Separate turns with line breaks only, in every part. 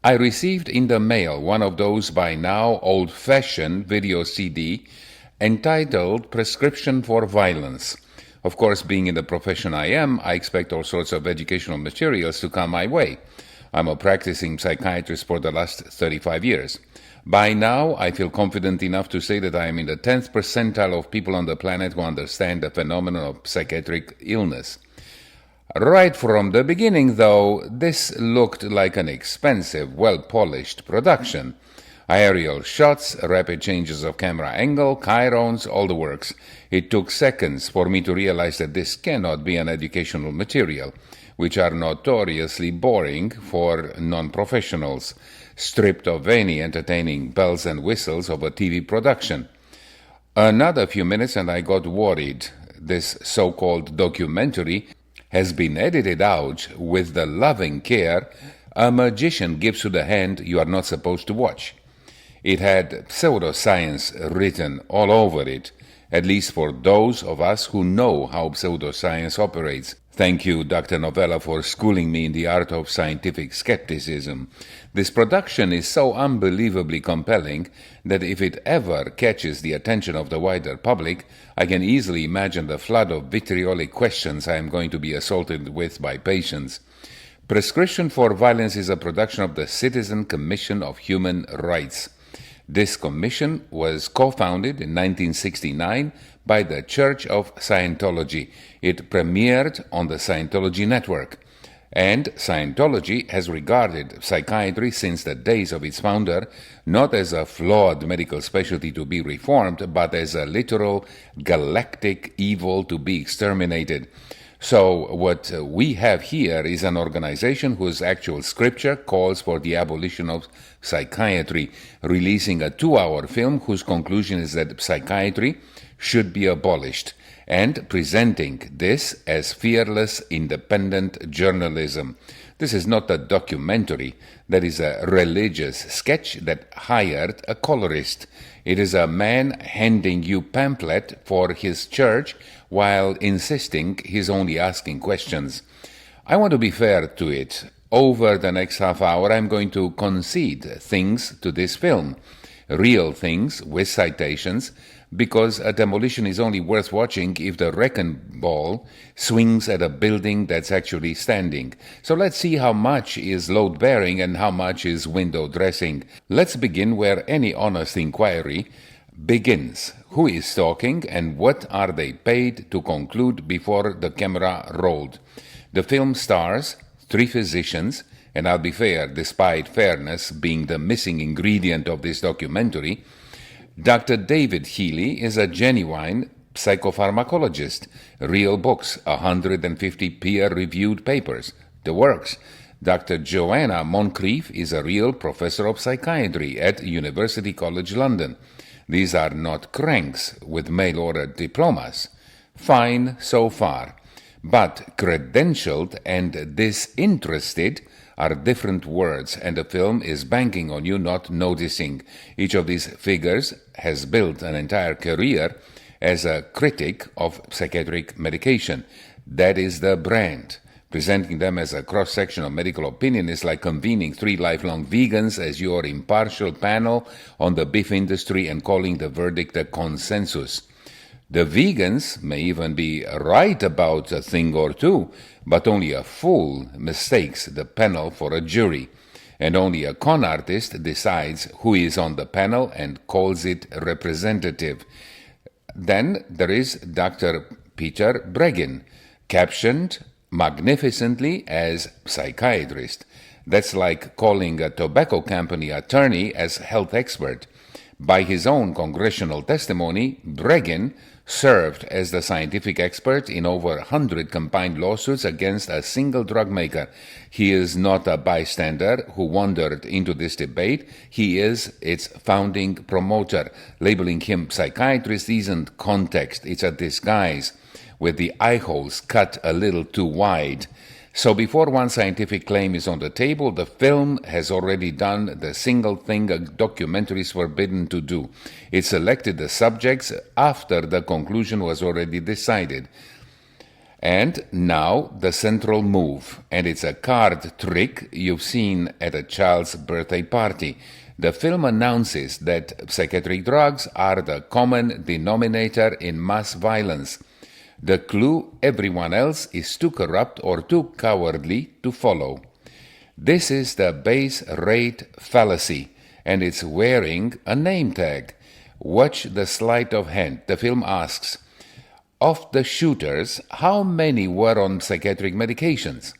I received in the mail one of those by now old-fashioned video CD entitled Prescription for Violence. Of course, being in the profession I am, I expect all sorts of educational materials to come my way. I'm a practicing psychiatrist for the last 35 years. By now, I feel confident enough to say that I am in the 10th percentile of people on the planet who understand the phenomenon of psychiatric illness. Right from the beginning, though, this looked like an expensive, well-polished production. Aerial shots, rapid changes of camera angle, chirons, all the works. It took seconds for me to realize that this cannot be an educational material, which are notoriously boring for non-professionals, stripped of any entertaining bells and whistles of a TV production. Another few minutes and I got worried. This so-called documentary has been edited out with the loving care a magician gives to the hand you are not supposed to watch. It had pseudoscience written all over it, at least for those of us who know how pseudoscience operates. Thank you, Dr. Novella, for schooling me in the art of scientific skepticism. This production is so unbelievably compelling that if it ever catches the attention of the wider public, I can easily imagine the flood of vitriolic questions I am going to be assaulted with by patients. Prescription for Violence is a production of the Citizen Commission of Human Rights. This commission was co-founded in 1969 by the Church of Scientology. It premiered on the Scientology Network. And Scientology has regarded psychiatry since the days of its founder not as a flawed medical specialty to be reformed, but as a literal galactic evil to be exterminated. So what we have here is an organization whose actual scripture calls for the abolition of psychiatry, releasing a 2-hour film whose conclusion is that psychiatry should be abolished, and presenting this as fearless, independent journalism. This is not a documentary. That is a religious sketch that hired a colorist. It is a man handing you pamphlet for his church while insisting he's only asking questions. I want to be fair to it. Over the next half hour, I'm going to concede things to this film, real things with citations, because a demolition is only worth watching if the wrecking ball swings at a building that's actually standing. So let's see how much is load-bearing and how much is window dressing. Let's begin where any honest inquiry begins. Who is talking and what are they paid to conclude before the camera rolled? The film stars 3 physicians, and I'll be fair, despite fairness being the missing ingredient of this documentary. Dr. David Healy is a genuine psychopharmacologist. Real books, 150 peer-reviewed papers, the works. Dr. Joanna Moncrief is a real professor of psychiatry at University College London. These are not cranks with mail-order diplomas. Fine so far. But credentialed and disinterested are different words, and the film is banking on you not noticing. Each of these figures has built an entire career as a critic of psychiatric medication. That is the brand. Presenting them as a cross-section of medical opinion is like convening 3 lifelong vegans as your impartial panel on the beef industry and calling the verdict a consensus. The vegans may even be right about a thing or two, but only a fool mistakes the panel for a jury, and only a con artist decides who is on the panel and calls it representative. Then there is Dr. Peter Breggin, captioned magnificently as psychiatrist. That's like calling a tobacco company attorney as health expert. By his own congressional testimony, Breggin served as the scientific expert in over 100 combined lawsuits against a single drug maker. He is not a bystander who wandered into this debate. He is its founding promoter. Labeling him psychiatrist isn't context. It's a disguise with the eye holes cut a little too wide. So before one scientific claim is on the table, the film has already done the single thing a documentary is forbidden to do. It selected the subjects after the conclusion was already decided. And now the central move, and it's a card trick you've seen at a child's birthday party. The film announces that psychiatric drugs are the common denominator in mass violence. The clue: everyone else is too corrupt or too cowardly to follow. This is the base rate fallacy, and it's wearing a name tag. Watch the sleight of hand. The film asks, of the shooters, how many were on psychiatric medications?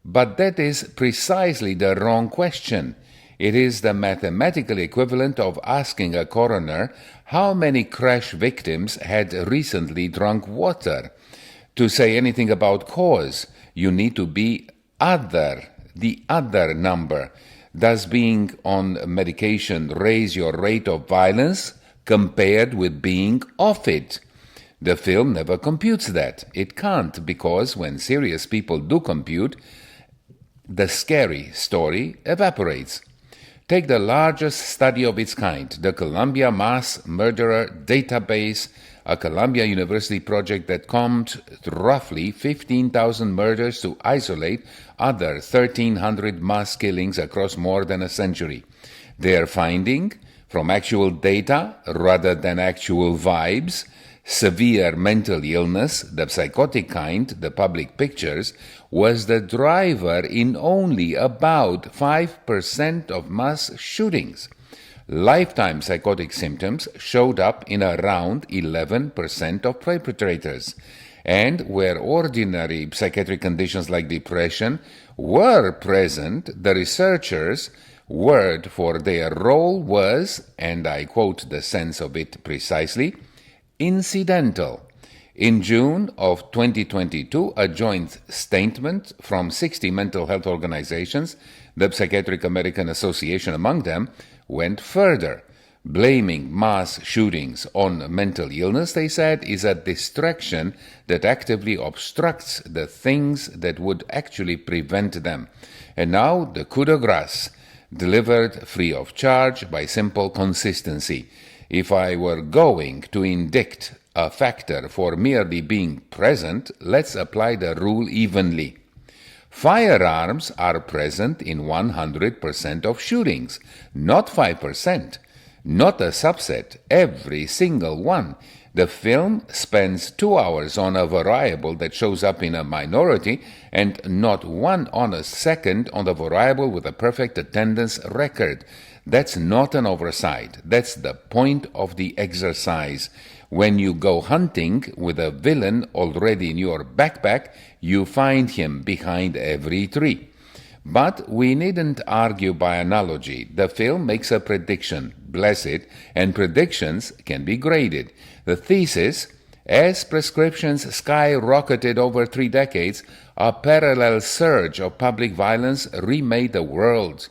But that is precisely the wrong question. It is the mathematical equivalent of asking a coroner how many crash victims had recently drunk water. To say anything about cause, you need to be the other number. Does being on medication raise your rate of violence compared with being off it? The film never computes that. It can't, because when serious people do compute, the scary story evaporates. Take the largest study of its kind, the Columbia Mass Murderer Database, a Columbia University project that combed roughly 15,000 murders to isolate other 1,300 mass killings across more than a century. Their finding, from actual data rather than actual vibes, severe mental illness, the psychotic kind, the public pictures, was the driver in only about 5% of mass shootings. Lifetime psychotic symptoms showed up in around 11% of perpetrators. And where ordinary psychiatric conditions like depression were present, the researchers' word for their role was, and I quote the sense of it precisely, incidental. In June of 2022, a joint statement from 60 mental health organizations, the Psychiatric American Association among them, went further. Blaming mass shootings on mental illness, they said, is a distraction that actively obstructs the things that would actually prevent them. And now the coup de grace, delivered free of charge by simple consistency. If I were going to indict a factor for merely being present, let's apply the rule evenly. Firearms are present in 100% of shootings, not 5%, not a subset, every single one. The film spends 2 hours on a variable that shows up in a minority and not one honest second on the variable with a perfect attendance record. That's not an oversight. That's the point of the exercise. When you go hunting with a villain already in your backpack, you find him behind every tree. But we needn't argue by analogy. The film makes a prediction, bless it, and predictions can be graded. The thesis: as prescriptions skyrocketed over 3 decades, a parallel surge of public violence remade the world.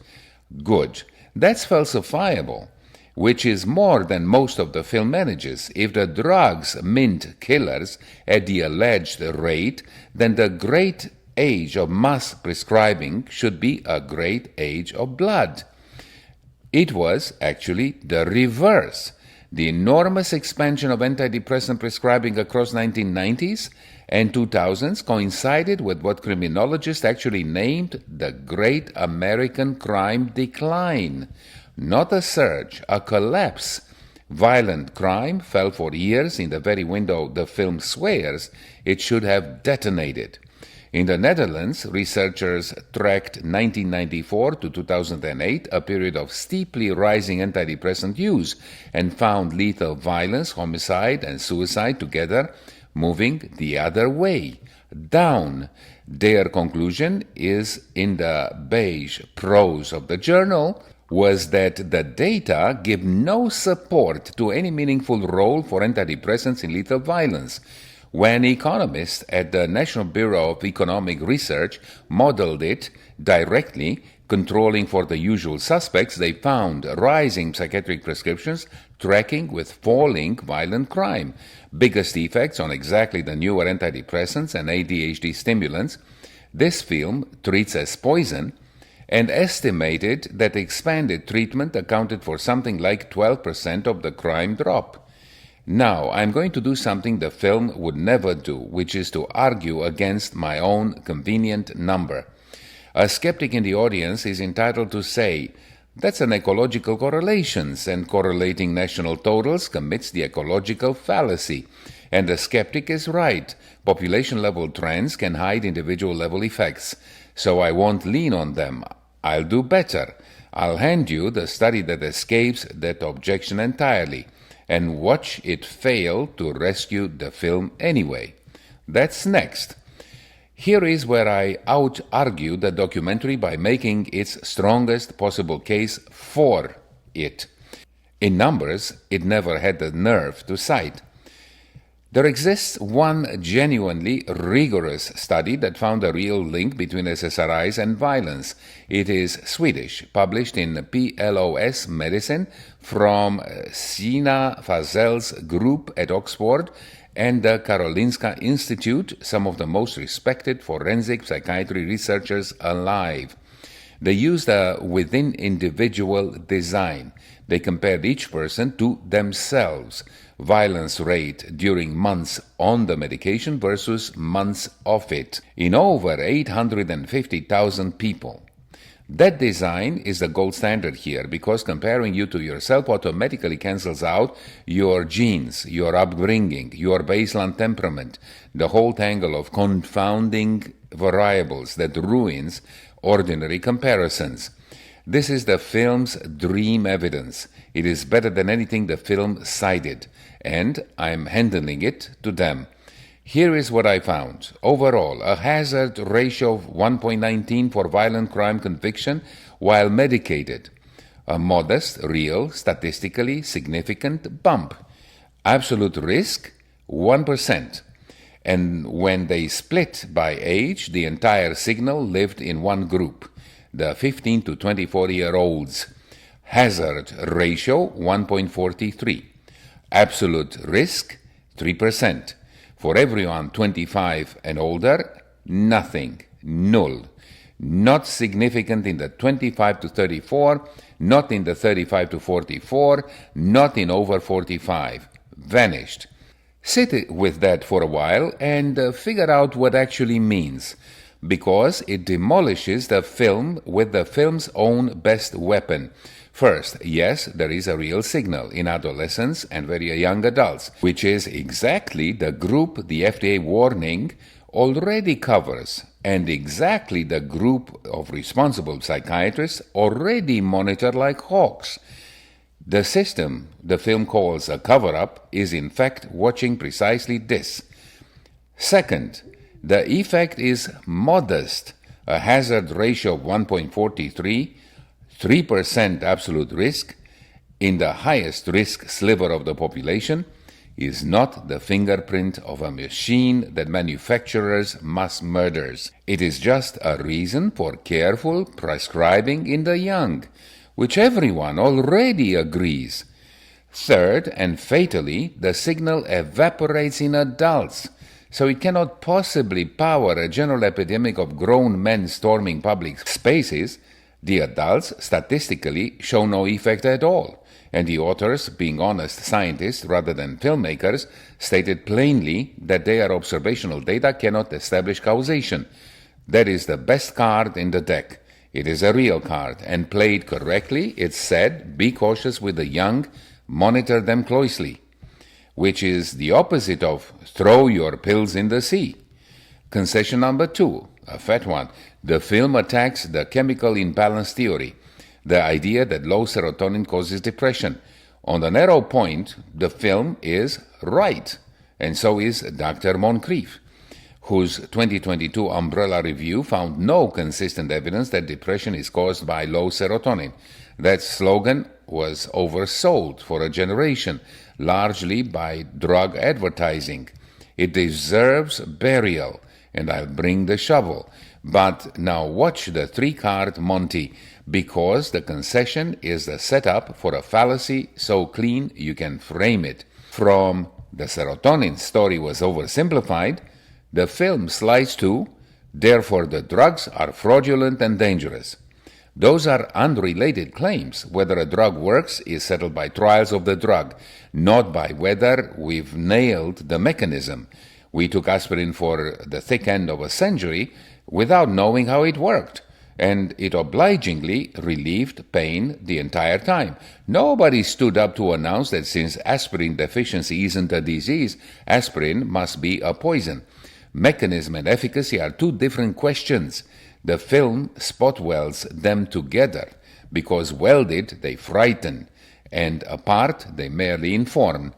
Good. That's falsifiable, which is more than most of the film manages. If the drugs mint killers at the alleged rate, then the great age of mass prescribing should be a great age of blood. It was actually the reverse. The enormous expansion of antidepressant prescribing across 1990s and 2000s coincided with what criminologists actually named the Great American Crime Decline. Not a surge, a collapse. Violent crime fell for years in the very window the film swears it should have detonated. In the Netherlands, researchers tracked 1994 to 2008, a period of steeply rising antidepressant use, and found lethal violence, homicide, and suicide together moving the other way, down. Their conclusion is in the beige prose of the journal was that the data give no support to any meaningful role for antidepressants in lethal violence. When economists at the National Bureau of Economic Research modeled it directly, controlling for the usual suspects, they found rising psychiatric prescriptions tracking with falling violent crime. Biggest effects on exactly the newer antidepressants and ADHD stimulants. This film treats as poison and estimated that expanded treatment accounted for something like 12% of the crime drop. Now, I'm going to do something the film would never do, which is to argue against my own convenient number. A skeptic in the audience is entitled to say, that's an ecological correlations, and correlating national totals commits the ecological fallacy. And the skeptic is right. Population-level trends can hide individual-level effects. So I won't lean on them. I'll do better. I'll hand you the study that escapes that objection entirely, and watch it fail to rescue the film anyway. That's next. Here is where I out-argue the documentary by making its strongest possible case for it. In numbers, it never had the nerve to cite. There exists one genuinely rigorous study that found a real link between SSRIs and violence. It is Swedish, published in PLOS Medicine from Sina Fazel's group at Oxford and the Karolinska Institute, some of the most respected forensic psychiatry researchers alive. They used a within-individual design. They compared each person to themselves, violence rate during months on the medication versus months off it, in over 850,000 people. That design is the gold standard here because comparing you to yourself automatically cancels out your genes, your upbringing, your baseline temperament, the whole tangle of confounding variables that ruins ordinary comparisons. This is the film's dream evidence. It is better than anything the film cited, and I'm handing it to them. Here is what I found. Overall, a hazard ratio of 1.19 for violent crime conviction while medicated. A modest, real, statistically significant bump. Absolute risk, 1%. And when they split by age, the entire signal lived in one group, the 15 to 24-year-olds. Hazard ratio, 1.43. Absolute risk, 3%. For everyone 25 and older, nothing, null. Not significant in the 25 to 34, not in the 35 to 44, not in over 45. Vanished. Sit with that for a while and figure out what actually means, because it demolishes the film with the film's own best weapon. First, yes, there is a real signal in adolescents and very young adults, which is exactly the group the FDA warning already covers, and exactly the group of responsible psychiatrists already monitor like hawks. The system the film calls a cover-up is in fact watching precisely this. Second, the effect is modest, a hazard ratio of 1.43, 3% absolute risk in the highest risk sliver of the population is not the fingerprint of a machine that manufacturers mass murders. It is just a reason for careful prescribing in the young, which everyone already agrees. Third, and fatally, the signal evaporates in adults, so it cannot possibly power a general epidemic of grown men storming public spaces. The adults, statistically, show no effect at all, and the authors, being honest scientists rather than filmmakers, stated plainly that their observational data cannot establish causation. That is the best card in the deck. It is a real card, and played correctly, it said, be cautious with the young, monitor them closely, which is the opposite of throw your pills in the sea. Concession number 2, a fat one. The film attacks the chemical imbalance theory, the idea that low serotonin causes depression. On the narrow point, the film is right, and so is Dr. Moncrief, whose 2022 umbrella review found no consistent evidence that depression is caused by low serotonin. That slogan was oversold for a generation, largely by drug advertising. It deserves burial, and I'll bring the shovel. But now watch the 3-card Monty, because the concession is the setup for a fallacy so clean you can frame it. From the serotonin story was oversimplified, the film slides to, therefore the drugs are fraudulent and dangerous. Those are unrelated claims. Whether a drug works is settled by trials of the drug, not by whether we've nailed the mechanism. We took aspirin for the thick end of a century without knowing how it worked, and it obligingly relieved pain the entire time. Nobody stood up to announce that since aspirin deficiency isn't a disease, aspirin must be a poison. Mechanism and efficacy are two different questions. The film spot welds them together, because welded they frighten, and apart they merely inform.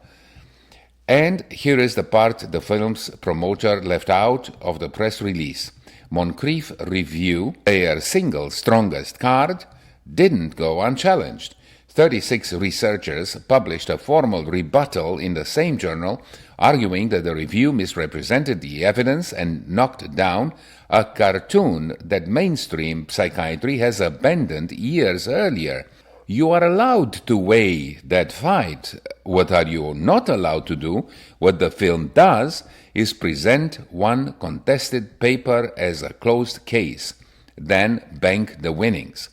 And here is the part the film's promoter left out of the press release. Moncrief Review, their single strongest card, didn't go unchallenged. 36 researchers published a formal rebuttal in the same journal, arguing that the review misrepresented the evidence and knocked down a cartoon that mainstream psychiatry has abandoned years earlier. You are allowed to weigh that fight. What are you not allowed to do? What the film does is present one contested paper as a closed case, then bank the winnings.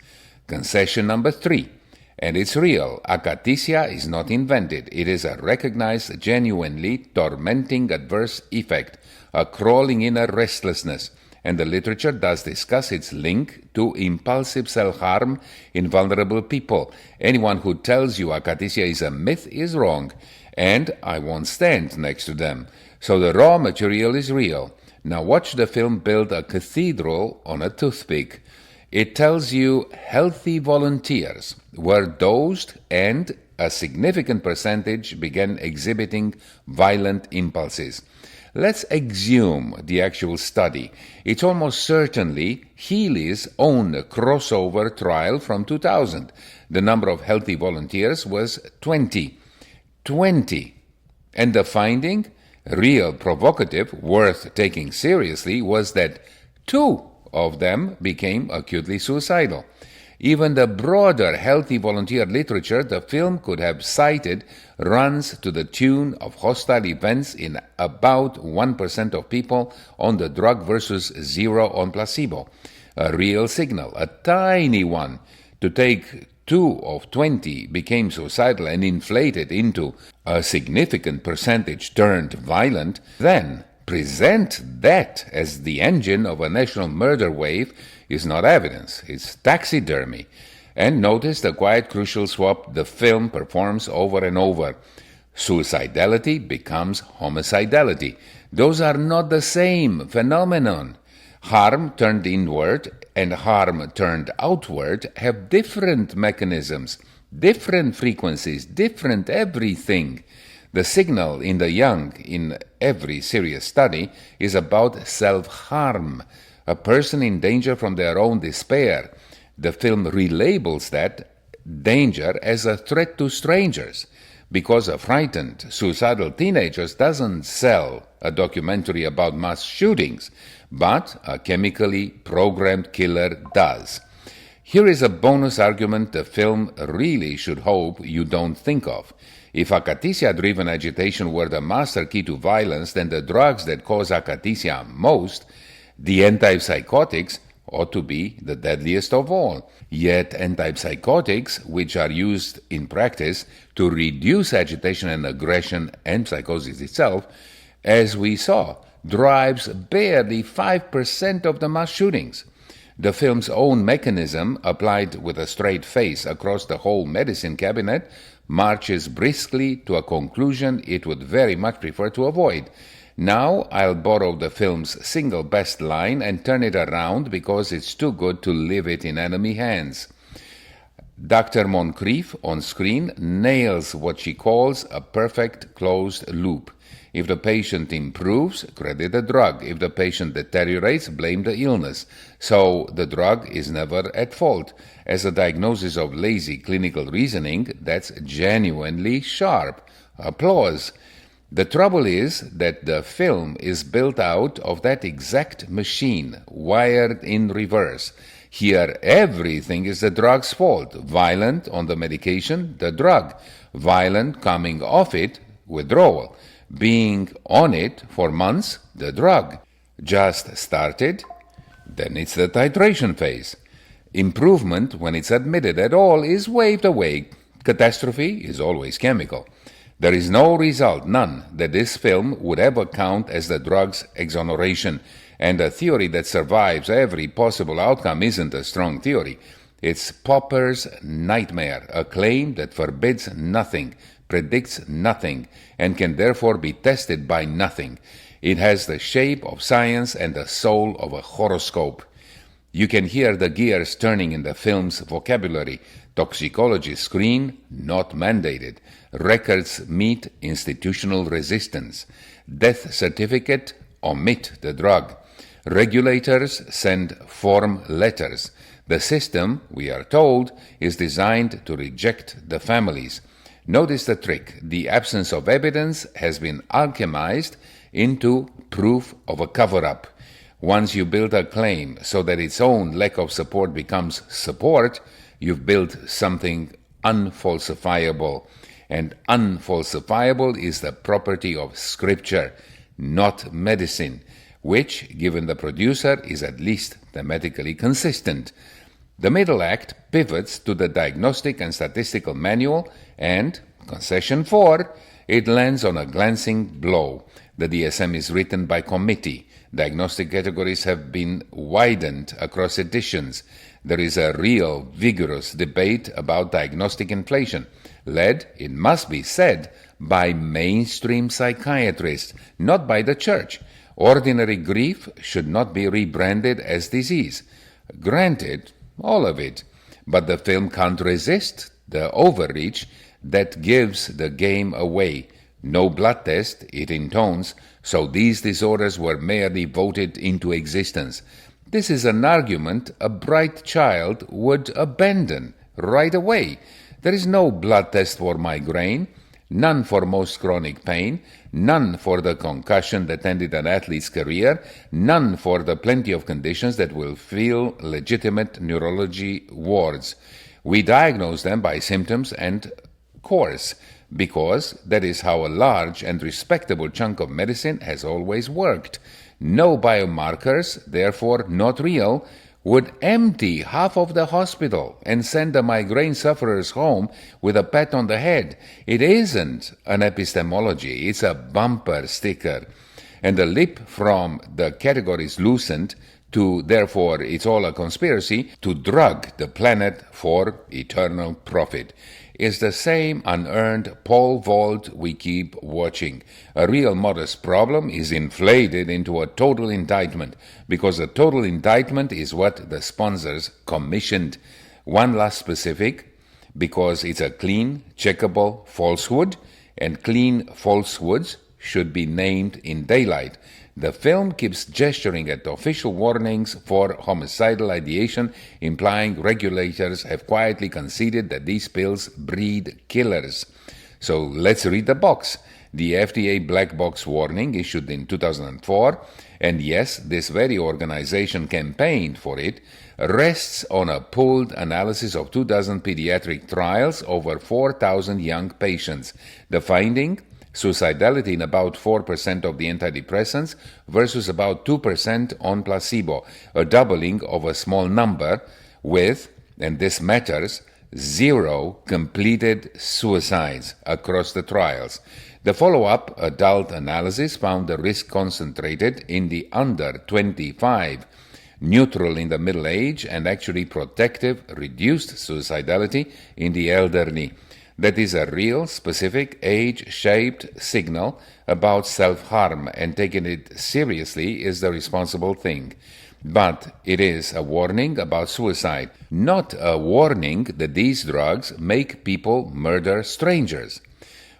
Concession number 3. And it's real. Akathisia is not invented. It is a recognized, genuinely tormenting adverse effect, a crawling inner restlessness. And the literature does discuss its link to impulsive self-harm in vulnerable people. Anyone who tells you akathisia is a myth is wrong, and I won't stand next to them. So the raw material is real. Now watch the film build a cathedral on a toothpick. It tells you healthy volunteers were dosed and a significant percentage began exhibiting violent impulses. Let's exhume the actual study. It's almost certainly Healy's own crossover trial from 2000. The number of healthy volunteers was 20. 20. And the finding, real provocative, worth taking seriously, was that 2 of them became acutely suicidal. Even the broader healthy volunteer literature the film could have cited runs to the tune of hostile events in about 1% of people on the drug versus 0 on placebo. A real signal, a tiny one. To take 2 of 20 became suicidal and inflated into a significant percentage turned violent, then present that as the engine of a national murder wave is not evidence, it's taxidermy. And notice the quiet crucial swap the film performs over and over. Suicidality becomes homicidality. Those are not the same phenomenon. Harm turned inward and harm turned outward have different mechanisms, different frequencies, different everything. The signal in the young in every serious study is about self-harm, a person in danger from their own despair. The film relabels that danger as a threat to strangers, because a frightened, suicidal teenager doesn't sell a documentary about mass shootings, but a chemically programmed killer does. Here is a bonus argument the film really should hope you don't think of. If akathisia-driven agitation were the master key to violence, then the drugs that cause akathisia most, the antipsychotics, ought to be the deadliest of all. Yet antipsychotics, which are used in practice to reduce agitation and aggression and psychosis itself, as we saw, drives barely 5% of the mass shootings. The film's own mechanism, applied with a straight face across the whole medicine cabinet, marches briskly to a conclusion it would very much prefer to avoid. Now I'll borrow the film's single best line and turn it around because it's too good to leave it in enemy hands. Dr. Moncrief on screen nails what she calls a perfect closed loop. If the patient improves, credit the drug. If the patient deteriorates, blame the illness. So the drug is never at fault. As a diagnosis of lazy clinical reasoning, that's genuinely sharp. Applause. The trouble is that the film is built out of that exact machine, wired in reverse. Here, everything is the drug's fault. Violent on the medication, the drug. Violent coming off it, withdrawal. Being on it for months, the drug. Just started, then it's the titration phase. Improvement, when it's admitted at all, is waved away. Catastrophe is always chemical. There is no result, none, that this film would ever count as the drug's exoneration, and a theory that survives every possible outcome isn't a strong theory. It's Popper's nightmare, a claim that forbids nothing, predicts nothing, and can therefore be tested by nothing. It has the shape of science and the soul of a horoscope. You can hear the gears turning in the film's vocabulary. Toxicology screen, not mandated. Records meet institutional resistance. Death certificate, omit the drug. Regulators send form letters. The system, we are told, is designed to reject the families. Notice the trick. The absence of evidence has been alchemized into proof of a cover-up. Once you build a claim so that its own lack of support becomes support, you've built something unfalsifiable. And unfalsifiable is the property of Scripture, not medicine, which, given the producer, is at least thematically consistent. The middle act pivots to the Diagnostic and Statistical Manual, and, concession 4, it lands on a glancing blow. The DSM is written by committee. Diagnostic categories have been widened across editions. There is a real, vigorous debate about diagnostic inflation, led, it must be said, by mainstream psychiatrists, not by the church. Ordinary grief should not be rebranded as disease. Granted, all of it, but the film can't resist the overreach that gives the game away. No blood test, it intones, so these disorders were merely voted into existence. This is an argument a bright child would abandon right away. There is no blood test for migraine, none for most chronic pain, none for the concussion that ended an athlete's career, none for the plenty of conditions that will fill legitimate neurology wards. We diagnose them by symptoms and course, because that is how a large and respectable chunk of medicine has always worked. No biomarkers, therefore not real, would empty half of the hospital and send the migraine sufferers home with a pat on the head. It isn't an epistemology, it's a bumper sticker. And the leap from the categories loosened to, therefore, it's all a conspiracy, to drug the planet for eternal profit is the same unearned pole vault we keep watching. A real modest problem is inflated into a total indictment, because a total indictment is what the sponsors commissioned. One last specific, because it's a clean, checkable falsehood, and clean falsehoods should be named in daylight. The film keeps gesturing at official warnings for homicidal ideation, implying regulators have quietly conceded that these pills breed killers. So let's read the box. The FDA black box warning issued in 2004, and yes, this very organization campaigned for it, rests on a pooled analysis of 2,000 pediatric trials over 4,000 young patients. The finding? Suicidality in about 4% of the antidepressants versus about 2% on placebo, a doubling of a small number with, and this matters, 0 completed suicides across the trials. The follow-up adult analysis found the risk concentrated in the under 25, neutral in the middle age, and actually protective, reduced suicidality in the elderly. That is a real, specific, age-shaped signal about self-harm, and taking it seriously is the responsible thing. But it is a warning about suicide, not a warning that these drugs make people murder strangers.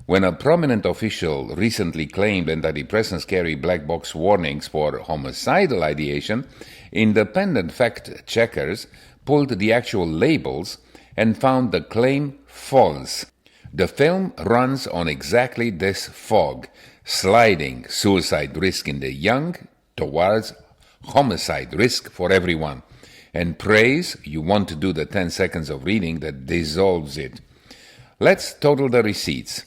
When a prominent official recently claimed antidepressants carry black box warnings for homicidal ideation, independent fact-checkers pulled the actual labels and found the claim false. The film runs on exactly this fog, sliding suicide risk in the young towards homicide risk for everyone, and praise you want to do the 10 seconds of reading that dissolves it. Let's total the receipts.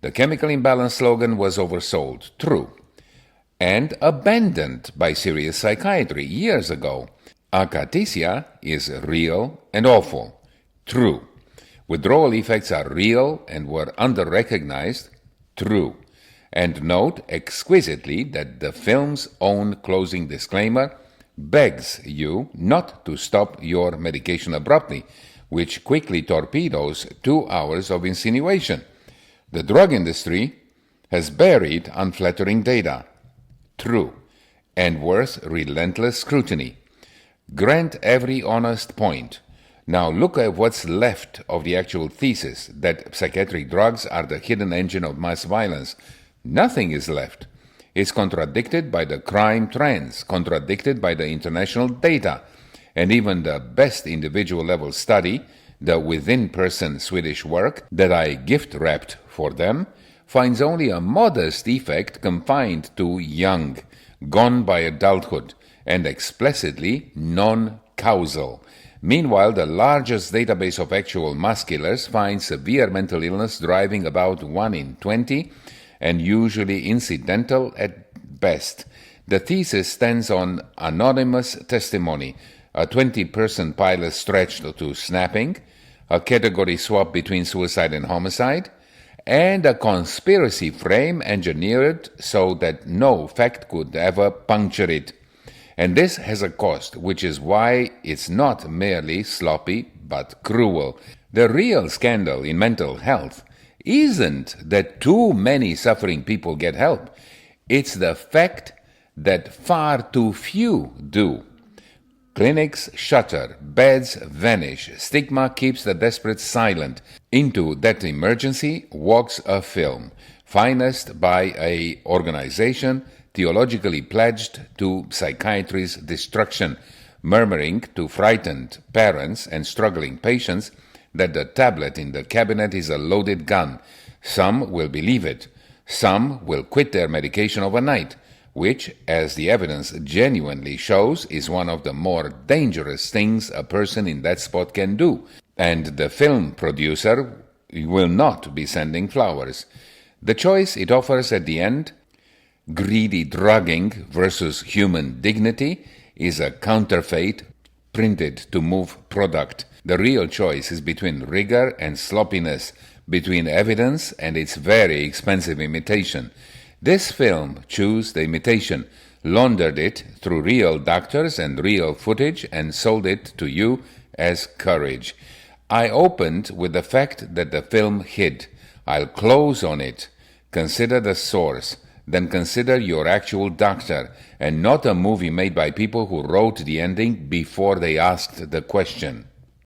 The chemical imbalance slogan was oversold, true, and abandoned by serious psychiatry years ago. Akathisia is real and awful. True. Withdrawal effects are real and were under-recognized. True. And note exquisitely that the film's own closing disclaimer begs you not to stop your medication abruptly, which quickly torpedoes 2 hours of insinuation. The drug industry has buried unflattering data. True. And worth relentless scrutiny. Grant every honest point. Now look at what's left of the actual thesis that psychiatric drugs are the hidden engine of mass violence. Nothing is left. It's contradicted by the crime trends, contradicted by the international data, and even the best individual level study, the within-person Swedish work that I gift-wrapped for them, finds only a modest effect confined to young, gone by adulthood, and explicitly non-causal. Meanwhile, the largest database of actual mass killers finds severe mental illness driving about 1 in 20 and usually incidental at best. The thesis stands on anonymous testimony, a 20-person pilot stretched to snapping, a category swap between suicide and homicide, and a conspiracy frame engineered so that no fact could ever puncture it. And this has a cost, which is why it's not merely sloppy but cruel. The real scandal in mental health isn't that too many suffering people get help. It's the fact that far too few do. Clinics shutter, beds vanish, stigma keeps the desperate silent. Into that emergency walks a film, financed by an organization theologically pledged to psychiatry's destruction, murmuring to frightened parents and struggling patients that the tablet in the cabinet is a loaded gun. Some will believe it. Some will quit their medication overnight, which, as the evidence genuinely shows, is one of the more dangerous things a person in that spot can do. And the film producer will not be sending flowers. The choice it offers at the end, greedy drugging versus human dignity, is a counterfeit printed to move product. The real choice is between rigor and sloppiness, between evidence and its very expensive imitation. This film chose the imitation, laundered it through real doctors and real footage, and sold it to you as courage. I opened with the fact that the film hid. I'll close on it. Consider the source. Then consider your actual doctor, and not a movie made by people who wrote the ending before they asked the question.